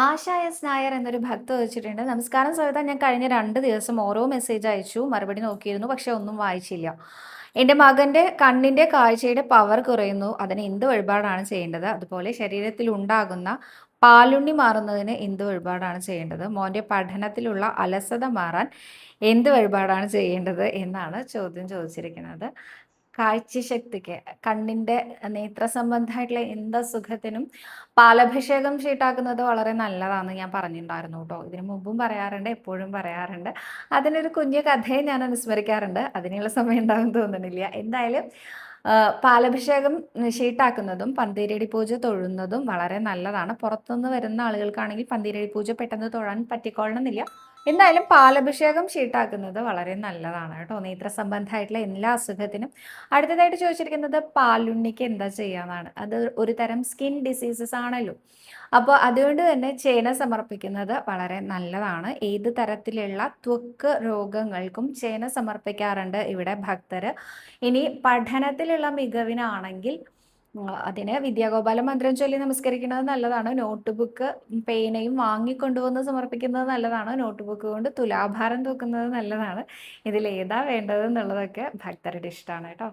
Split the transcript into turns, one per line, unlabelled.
ആശ S Nair എന്നൊരു ഭക്ത ചോദിച്ചിട്ടുണ്ട്. നമസ്കാരം സവിത, ഞാൻ കഴിഞ്ഞ 2 ദിവസം ഓരോ മെസ്സേജ് അയച്ചു, മറുപടി നോക്കിയിരുന്നു, പക്ഷെ ഒന്നും വായിച്ചില്ല. എൻ്റെ മകൻ്റെ കണ്ണിൻ്റെ കാഴ്ചയുടെ പവർ കുറയുന്നു, അതിന് എന്ത് വഴിപാടാണ് ചെയ്യേണ്ടത്? അതുപോലെ ശരീരത്തിൽ ഉണ്ടാകുന്ന പാലുണ്ണി മാറുന്നതിന് എന്ത് വഴിപാടാണ് ചെയ്യേണ്ടത്? മോൻ്റെ പഠനത്തിലുള്ള അലസത മാറാൻ എന്ത് വഴിപാടാണ് ചെയ്യേണ്ടത് എന്നാണ് ചോദ്യം ചോദിച്ചിരിക്കുന്നത്. കാഴ്ചശക്തിക്ക്, കണ്ണിൻ്റെ നേത്ര സംബന്ധമായിട്ടുള്ള എന്ത് അസുഖത്തിനും പാലഭിഷേകം ഷീട്ടാക്കുന്നത് വളരെ നല്ലതാണെന്ന് ഞാൻ പറഞ്ഞിട്ടുണ്ടായിരുന്നു കേട്ടോ. ഇതിനു മുമ്പും പറയാറുണ്ട്, എപ്പോഴും പറയാറുണ്ട്. അതിനൊരു കുഞ്ഞു കഥയും ഞാൻ അനുസ്മരിക്കാറുണ്ട്. അതിനുള്ള സമയം ഉണ്ടാകും തോന്നുന്നില്ല. എന്തായാലും പാലഭിഷേകം ഷീട്ടാക്കുന്നതും പന്തീരടി പൂജ തൊഴുന്നതും വളരെ നല്ലതാണ്. പുറത്തുനിന്ന് വരുന്ന ആളുകൾക്കാണെങ്കിൽ പന്തീരടി പൂജ പെട്ടെന്ന് തൊഴാൻ പറ്റിക്കൊള്ളണമെന്നില്ല. എന്തായാലും പാലഭിഷേകം ഷീട്ടാക്കുന്നത് വളരെ നല്ലതാണ് കേട്ടോ, നേത്ര സംബന്ധമായിട്ടുള്ള എല്ലാ അസുഖത്തിനും. അടുത്തതായിട്ട് ചോദിച്ചിരിക്കുന്നത് പാലുണ്ണിക്ക് എന്താ ചെയ്യാന്നാണ്. അത് ഒരു തരം സ്കിൻ ഡിസീസസ് ആണല്ലോ. അപ്പോൾ അതുകൊണ്ട് തന്നെ ചേന സമർപ്പിക്കുന്നത് വളരെ നല്ലതാണ്. ഏത് തരത്തിലുള്ള ത്വക്ക് രോഗങ്ങൾക്കും ചേന സമർപ്പിക്കാറുണ്ട് ഇവിടെ ഭക്തർ. ഇനി പഠനത്തിലുള്ള മികവിനാണെങ്കിൽ അതിന് വിദ്യാഗോപാല മന്ത്രം ചൊല്ലി നമസ്കരിക്കുന്നത് നല്ലതാണ്. നോട്ട് ബുക്ക് പേനയും വാങ്ങിക്കൊണ്ടുവന്ന് സമർപ്പിക്കുന്നത് നല്ലതാണ്. നോട്ട് ബുക്ക് കൊണ്ട് തുലാഭാരം തൂക്കുന്നത് നല്ലതാണ്. ഇതിലേതാ വേണ്ടത് എന്നുള്ളതൊക്കെ ഭക്തരുടെ ഇഷ്ടമാണ് കേട്ടോ.